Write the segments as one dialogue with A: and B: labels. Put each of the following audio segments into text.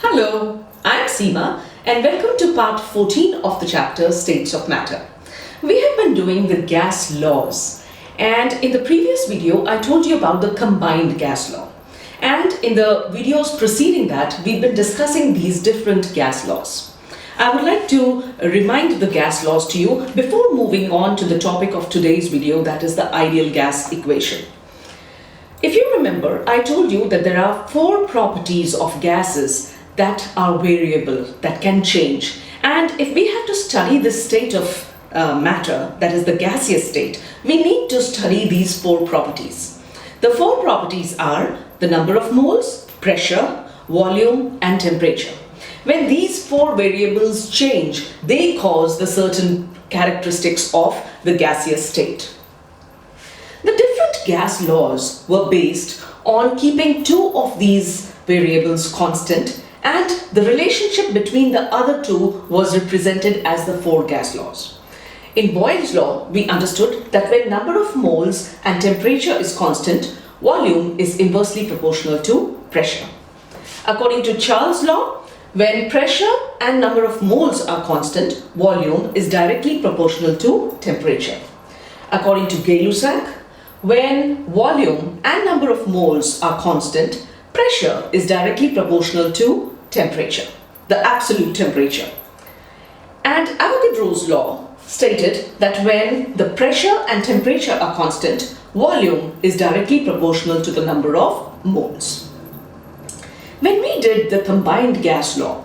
A: Hello, I'm Seema and welcome to part 14 of the chapter States of Matter. We have been doing the gas laws, and in the previous video I told you about the combined gas law, and in the videos preceding that we've been discussing these different gas laws. I would like to remind the gas laws to you before moving on to the topic of today's video, that is the ideal gas equation. If you remember, I told you that there are four properties of gases that are variable, that can change. And if we have to study the state of matter, that is the gaseous state, we need to study these four properties. The four properties are the number of moles, pressure, volume, and temperature. When these four variables change, they cause the certain characteristics of the gaseous state. The different gas laws were based on keeping two of these variables constant, and the relationship between the other two was represented as the four gas laws. In Boyle's law, we understood that when number of moles and temperature is constant, volume is inversely proportional to pressure. According to Charles' law, when pressure and number of moles are constant, volume is directly proportional to temperature. According to Gay-Lussac, when volume and number of moles are constant, pressure is directly proportional to temperature, the absolute temperature. And Avogadro's law stated that when the pressure and temperature are constant, volume is directly proportional to the number of moles. When we did the combined gas law,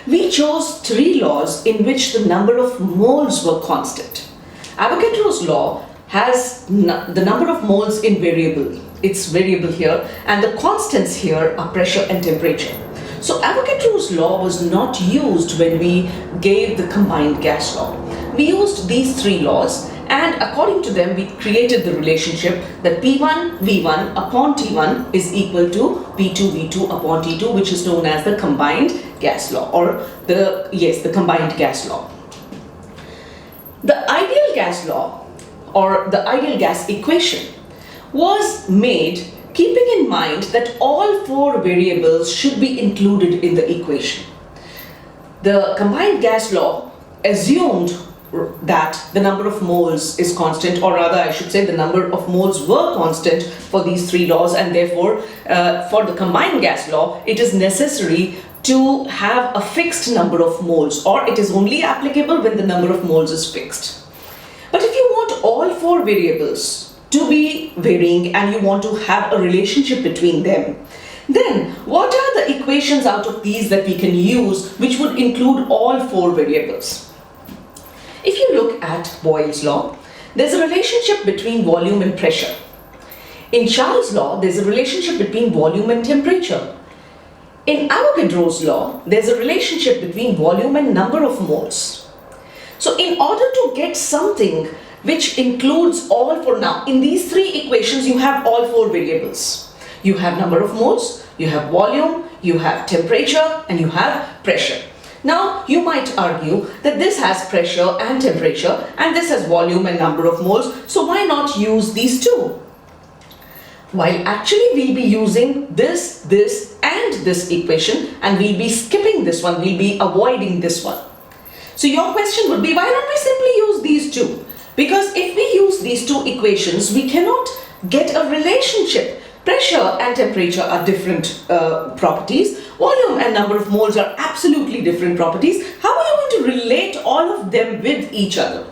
A: we chose three laws in which the number of moles were constant. Avogadro's law has the number of moles in variable. It's variable here, and the constants here are pressure and temperature. So Avogadro's law was not used when we gave the combined gas law. We used these three laws, and according to them we created the relationship that P1 V1 upon T1 is equal to P2 V2 upon T2, which is known as the combined gas law, or the combined gas law. The ideal gas law, or the ideal gas equation, was made keeping in mind that all four variables should be included in the equation. The combined gas law assumed that the number of moles is constant, or rather I should say the number of moles were constant for these three laws, and therefore for the combined gas law it is necessary to have a fixed number of moles, or it is only applicable when the number of moles is fixed. But if you want all four variables to be varying and you want to have a relationship between them, then what are the equations out of these that we can use which would include all four variables? If you look at Boyle's law, there's a relationship between volume and pressure. In Charles' law, there's a relationship between volume and temperature. In Avogadro's law, there's a relationship between volume and number of moles. So in order to get something which includes all four, now in these three equations you have all four variables. You have number of moles, you have volume, you have temperature, and you have pressure. Now you might argue that this has pressure and temperature and this has volume and number of moles, so why not use these two? While actually we'll be using this, and this equation, and we'll be skipping this one, we'll be avoiding this one. So your question would be, why don't we simply use these two? Because if we use these two equations, we cannot get a relationship. Pressure and temperature are different properties. Volume and number of moles are absolutely different properties. How are you going to relate all of them with each other?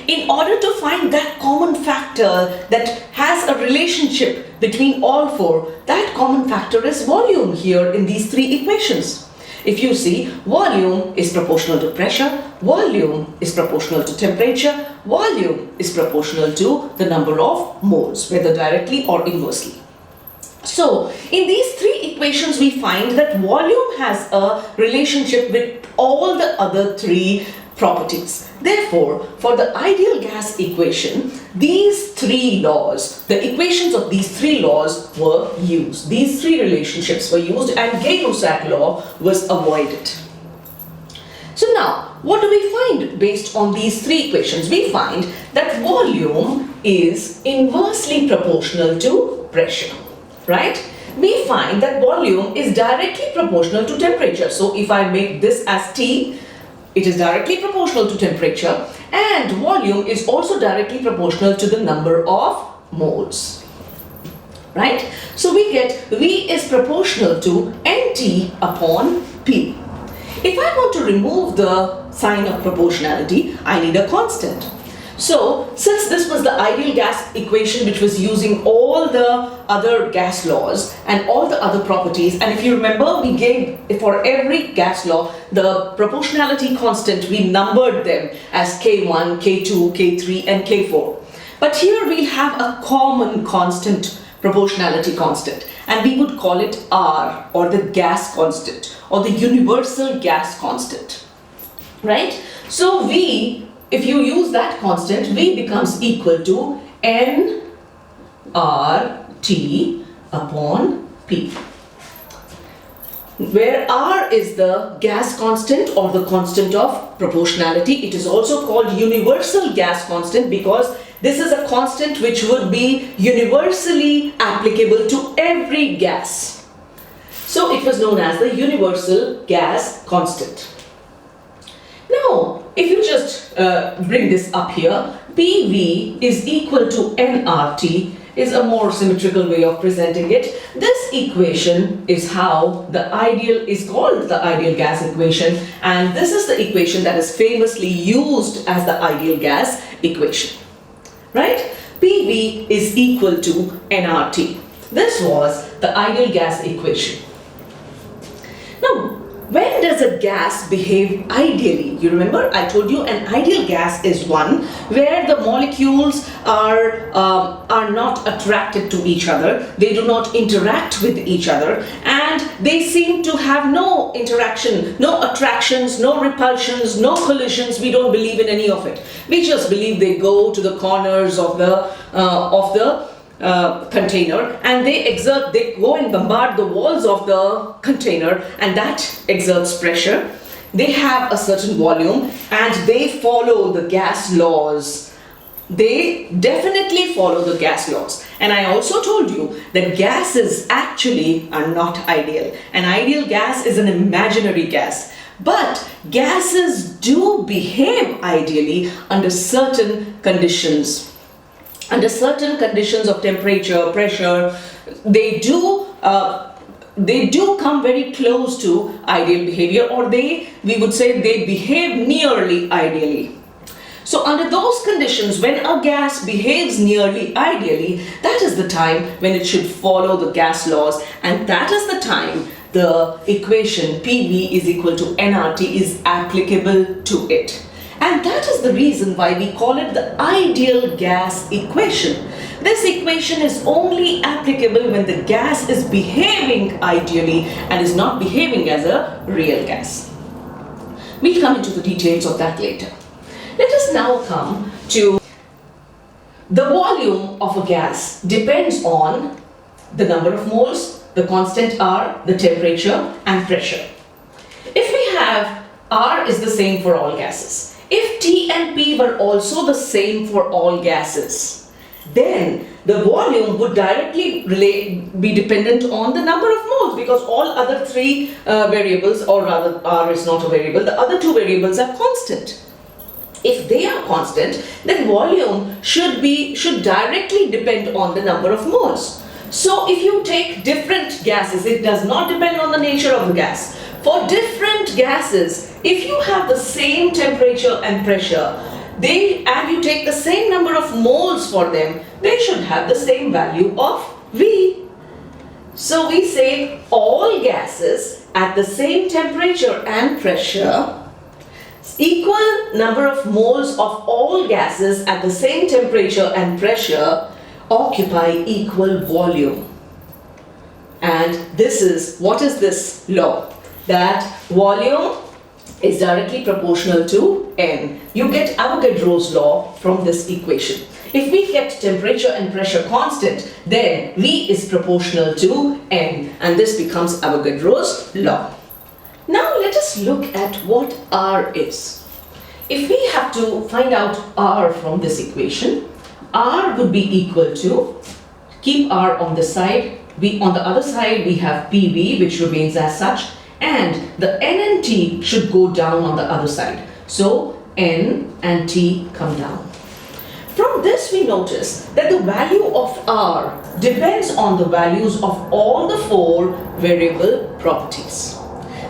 A: In order to find that common factor that has a relationship between all four, that common factor is volume here in these three equations. If you see, volume is proportional to pressure, volume is proportional to temperature, volume is proportional to the number of moles, whether directly or inversely. So, in these three equations we find that volume has a relationship with all the other three properties. Therefore, for the ideal gas equation, these three laws, the equations of these three laws were used. These three relationships were used, and Gay-Lussac law was avoided. So now, what do we find based on these three equations? We find that volume is inversely proportional to pressure, right? we find that volume is directly proportional to temperature. So if I make this as T, it is directly proportional to temperature, and volume is also directly proportional to the number of moles. Right? So we get V is proportional to NT upon P. If I want to remove the sign of proportionality, I need a constant. So, since this was the ideal gas equation which was using all the other gas laws and all the other properties, and if you remember, we gave for every gas law the proportionality constant, we numbered them as K1, K2, K3 and K4. But here we have a common constant, proportionality constant, and we would call it R, or the gas constant, or the universal gas constant. Right? So V, if you use that constant, V becomes equal to nRT upon P, where R is the gas constant or the constant of proportionality. It is also called universal gas constant because this is a constant which would be universally applicable to every gas. So it was known as the universal gas constant. Now, if you just bring this up here, PV is equal to nRT is a more symmetrical way of presenting it. This equation is how the ideal is called the ideal gas equation, and this is the equation that is famously used as the ideal gas equation. Right? PV is equal to nRT. This was the ideal gas equation. Now, when does a gas behave ideally? You remember I told you an ideal gas is one where the molecules are not attracted to each other, they do not interact with each other, and they seem to have no interaction, no attractions, no repulsions, no collisions. We don't believe in any of it. We just believe they go to the corners of the container and they go and bombard the walls of the container, and that exerts pressure. They have a certain volume and they follow the gas laws. They definitely follow the gas laws. And I also told you that gases actually are not ideal. An ideal gas is an imaginary gas. But gases do behave ideally under certain conditions. Under certain conditions of temperature, pressure, they do come very close to ideal behavior, or we would say they behave nearly ideally. So under those conditions, when a gas behaves nearly ideally, that is the time when it should follow the gas laws, and that is the time the equation PV is equal to nRT is applicable to it. And that is the reason why we call it the ideal gas equation. This equation is only applicable when the gas is behaving ideally and is not behaving as a real gas. We'll come into the details of that later. Let us now come to the volume of a gas depends on the number of moles, the constant R, the temperature and pressure. If we have R is the same for all gases, if T and P were also the same for all gases, then the volume would directly be dependent on the number of moles, because all other three variables, or rather R is not a variable, the other two variables are constant. If they are constant, then volume should directly depend on the number of moles. So if you take different gases, it does not depend on the nature of the gas. For different gases, if you have the same temperature and pressure, and you take the same number of moles for them, they should have the same value of V. So we say all gases at the same temperature and pressure, equal number of moles of all gases at the same temperature and pressure occupy equal volume. And this is, what is this law? That volume is directly proportional to N. You get Avogadro's law from this equation. If we kept temperature and pressure constant, then V is proportional to N, and this becomes Avogadro's law. Now let us look at what R is. If we have to find out R from this equation, R would be equal to, keep R on this side, on the other side we have PV, which remains as such, and the N and T should go down on the other side. So N and T come down. From this we notice that the value of R depends on the values of all the 4 variable properties.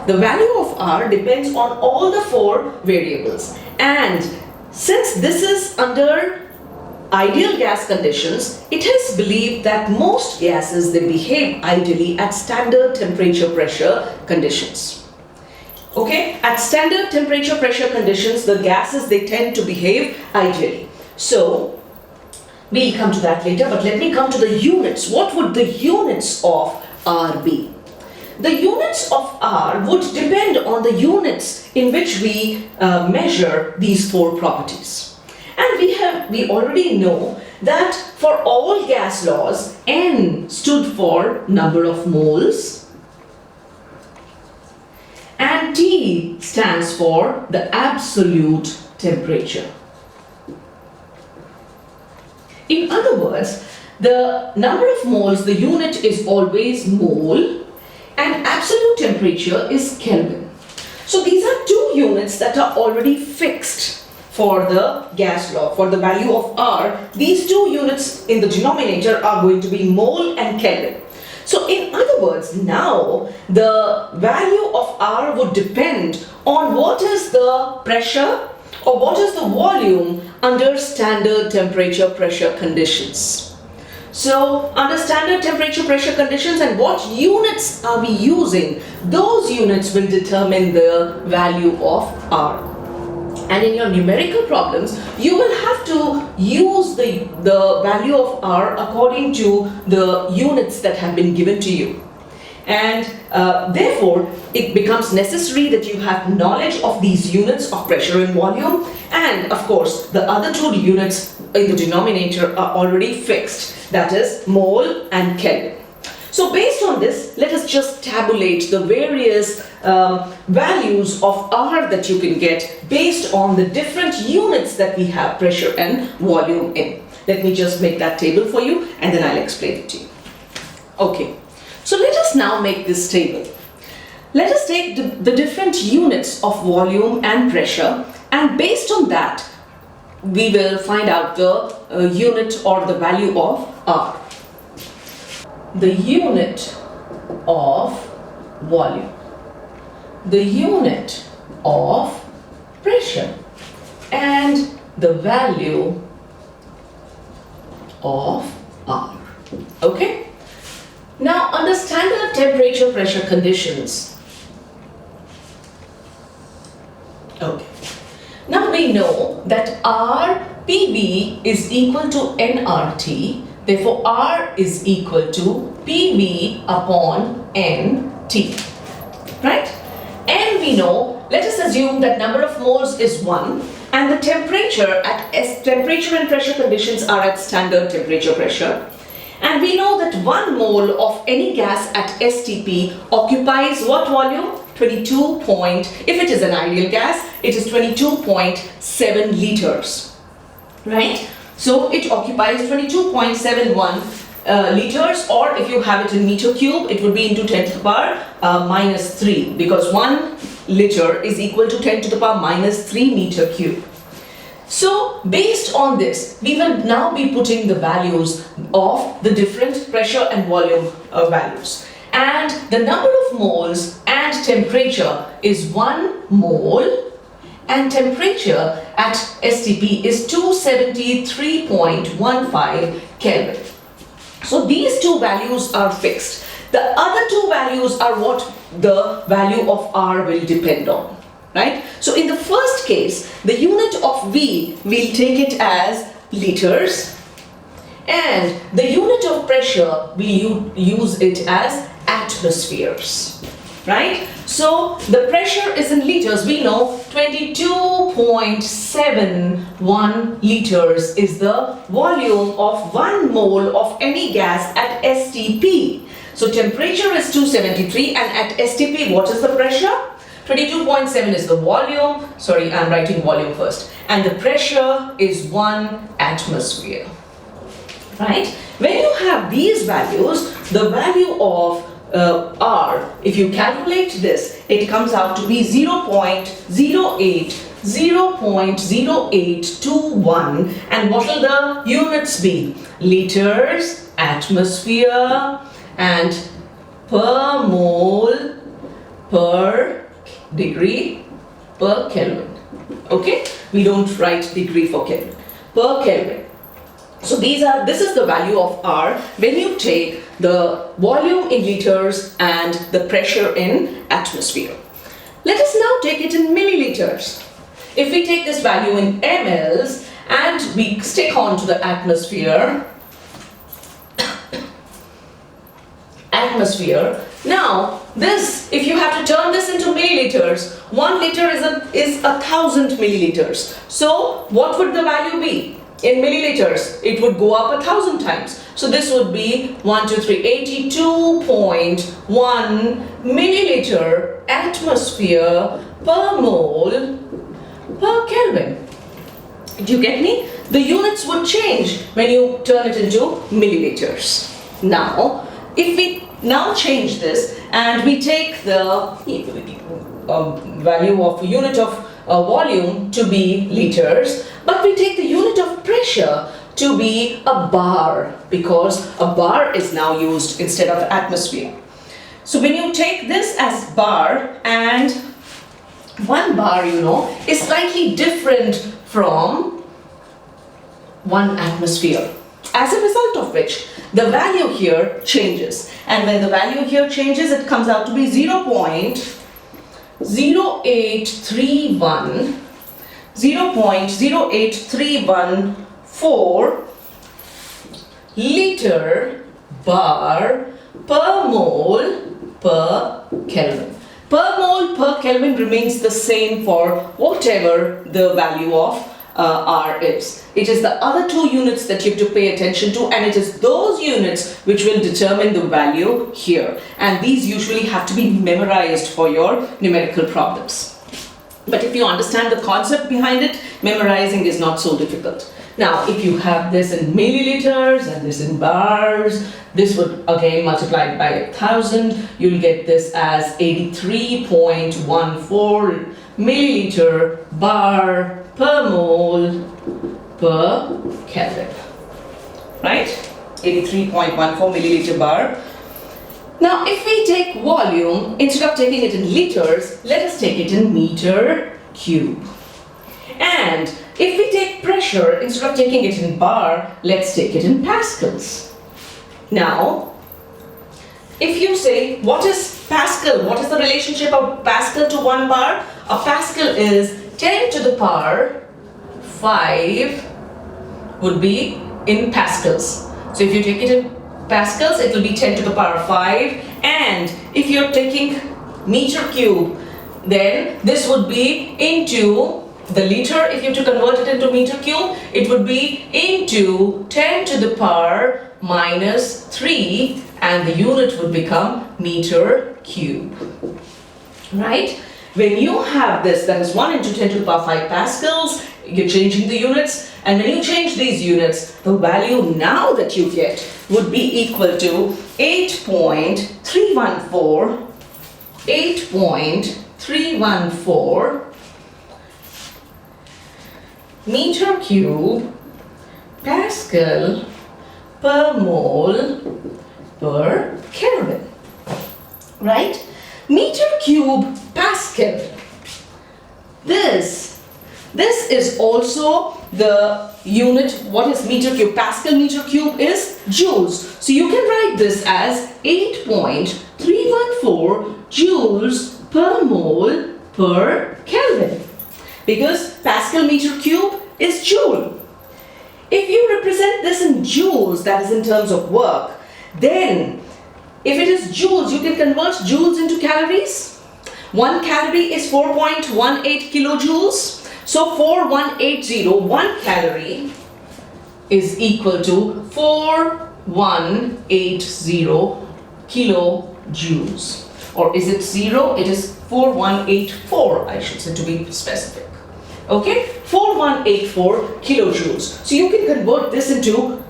A: The value of R depends on all the 4 variables, and since this is under ideal gas conditions, it is believed that most gases, they behave ideally at standard temperature pressure conditions. Okay, at standard temperature pressure conditions, the gases, they tend to behave ideally. So we'll come to that later, but let me come to the units. What would the units of R be? The units of R would depend on the units in which we measure these 4 properties. And we already know that for all gas laws, N stood for number of moles and T stands for the absolute temperature. In other words, the number of moles, the unit is always mole, and absolute temperature is Kelvin. So these are 2 units that are already fixed for the gas law. For the value of R, these 2 units in the denominator are going to be mole and Kelvin. So in other words, now the value of R would depend on what is the pressure or what is the volume under standard temperature pressure conditions. So under standard temperature pressure conditions, and what units are we using, those units will determine the value of R. And in your numerical problems, you will have to use the value of R according to the units that have been given to you. And therefore, it becomes necessary that you have knowledge of these units of pressure and volume. And of course, the other 2 units in the denominator are already fixed. That is mole and Kelvin. So based on this, let us just tabulate the various values of R that you can get based on the different units that we have pressure and volume in. Let me just make that table for you and then I'll explain it to you. Okay. So let us now make this table. Let us take the different units of volume and pressure, and based on that we will find out the unit or the value of R. The unit of volume, the unit of pressure, and the value of R. Okay? Now, under standard temperature pressure conditions, okay, now we know that RPV is equal to nRT, therefore R is equal to PV upon NT, right? And we know, let us assume that number of moles is 1 and the temperature and pressure conditions are at standard temperature pressure. And we know that 1 mole of any gas at STP occupies what volume? If it is an ideal gas, it is 22.7 liters, right? So it occupies 22.71 liters, or if you have it in meter cube, it would be into 10 to the power minus 3, because 1 liter is equal to 10 to the power minus 3 meter cube. So based on this, we will now be putting the values of the different pressure and volume values. And the number of moles and temperature is 1 mole, and temperature at STP is 273.15 Kelvin. So these 2 values are fixed. The other 2 values are what the value of R will depend on. Right? So in the first case, the unit of V, we'll take it as liters, and the unit of pressure, we'll use it as atmospheres, right? So the pressure is in liters. We know 22.71 liters is the volume of 1 mole of any gas at STP. So temperature is 273, and at STP, what is the pressure? 22.7 is the volume, sorry, I'm writing volume first, and the pressure is 1 atmosphere. right? When you have these values, the value of R, if you calculate this, it comes out to be 0.0821. And what will the units be? Liters, atmosphere, and per mole, per degree, per Kelvin. Okay? We don't write degree for Kelvin. Per Kelvin. So this is the value of R when you take the volume in liters and the pressure in atmosphere. Let us now take it in milliliters. If we take this value in mLs and we stick on to the atmosphere, now this, if you have to turn this into milliliters, 1 liter is 1000 milliliters. So what would the value be? In milliliters, it would go up 1000 times. So this would be 82.1 milliliter atmosphere per mole per Kelvin. Do you get me? The units would change when you turn it into milliliters. Now, if we now change this and we take the value of unit of volume to be liters, but we take the unit of pressure to be a bar, because a bar is now used instead of atmosphere. So when you take this as bar, and 1 bar, you know, is slightly different from 1 atmosphere. As a result of which, the value here changes. And when the value here changes, it comes out to be 0.08314 liter bar per mole per Kelvin. Per mole per Kelvin remains the same for whatever the value of R is. It is the other 2 units that you have to pay attention to, and it is those units which will determine the value here. And these usually have to be memorized for your numerical problems. But if you understand the concept behind it, memorizing is not so difficult. Now, if you have this in milliliters and this in bars, this would again multiply by 1000. You'll get this as 83.14 milliliter bar per mole per Kelvin. Right? 83.14 milliliter bar. Now, if we take volume, instead of taking it in liters, let us take it in meter cube. And if we take pressure, instead of taking it in bar, let's take it in pascals. Now, if you say, what is Pascal? What is the relationship of Pascal to 1 bar? A Pascal is 10 to the power 5 would be in pascals. So if you take it in pascals, it will be 10 to the power 5. And if you're taking meter cube, then this would be into the liter. If you have to convert it into meter cube, it would be into 10 to the power minus 3, and the unit would become meter cube. Right? When you have this, that is 1 into 10 to the power 5 pascals, you're changing the units, and when you change these units, the value now that you get would be equal to 8.314 meter cube Pascal per mole per Kelvin. Right? Meter cube Pascal. This is also the unit. What is meter cube? Pascal meter cube is joules. So you can write this as 8.314 joules per mole per Kelvin, because Pascal meter cube is joule. If you represent this in joules, that is in terms of work, then if it is joules, you can convert joules into calories. 1 calorie is 4.18 kilojoules. So 4180, 1 calorie is equal to 4180 kilojoules. Or is it 0? It is 4184, I should say, to be specific. Okay, 4184 kilojoules. So you can convert this into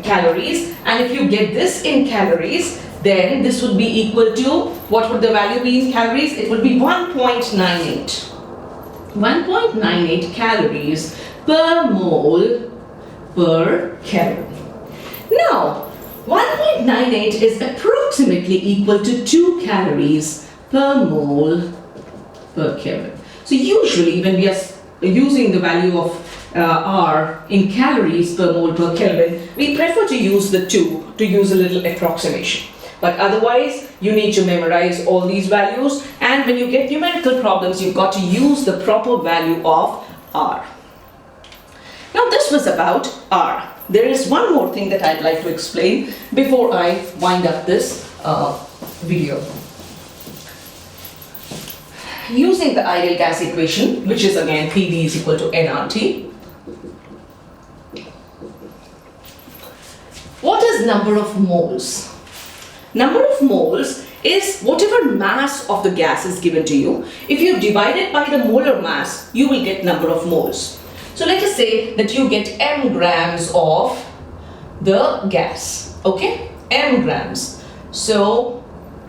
A: calories, and if you get this in calories, then this would be equal to, what would the value be in calories? It would be 1.98. 1.98 calories per mole per calorie. Now, 1.98 is approximately equal to 2 calories per mole per Kelvin. So usually when we are using the value of R in calories per mole per Kelvin, we prefer to use the 2 to use a little approximation. But otherwise, you need to memorize all these values, and when you get numerical problems, you've got to use the proper value of R. Now this was about R. There is one more thing that I'd like to explain before I wind up this video. Using the ideal gas equation, which is again PV is equal to nRT. What is number of moles? Number of moles is whatever mass of the gas is given to you. If you divide it by the molar mass, you will get number of moles. So let us say that you get m grams of the gas, okay? M grams. So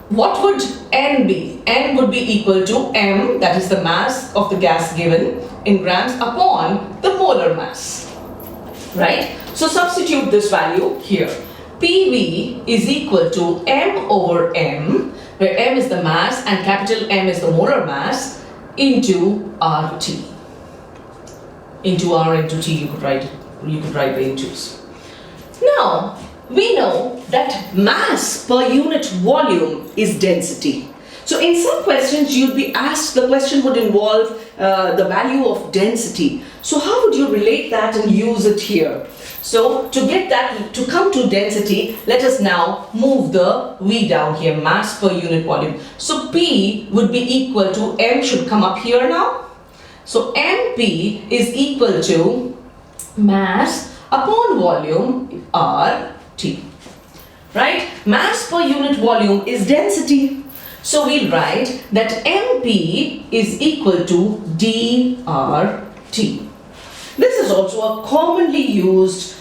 A: what would N be? N would be equal to m, that is the mass of the gas given in grams, upon the molar mass, right? So substitute this value here. PV is equal to m over m, where m is the mass and capital M is the molar mass, into RT. Into R into T, you could write the intus. Now, we know that mass per unit volume is density. So in some questions you'd be asked, the question would involve the value of density. So how would you relate that and use it here? So to get that, to come to density, let us now move the V down here, mass per unit volume. So P would be equal to, M should come up here now. So MP is equal to mass upon volume RT, right? Mass per unit volume is density. So we'll write that MP is equal to DRT. This is also a commonly used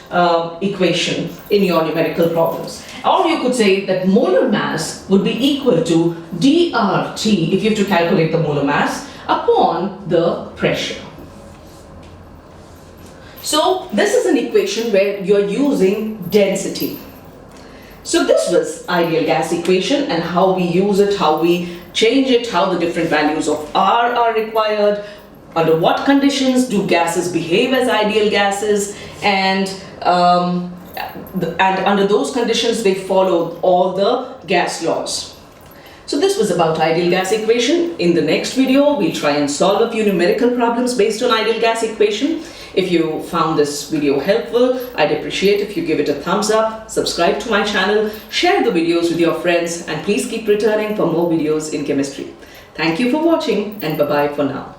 A: equation in your numerical problems. Or you could say that molar mass would be equal to DRT, if you have to calculate the molar mass, upon the pressure. So this is an equation where you're using density. So this was ideal gas equation and how we use it, how we change it, how the different values of R are required, under what conditions do gases behave as ideal gases, and under those conditions they follow all the gas laws. So this was about ideal gas equation. In the next video, we'll try and solve a few numerical problems based on ideal gas equation. If you found this video helpful, I'd appreciate if you give it a thumbs up, subscribe to my channel, share the videos with your friends, and please keep returning for more videos in chemistry. Thank you for watching, and bye-bye for now.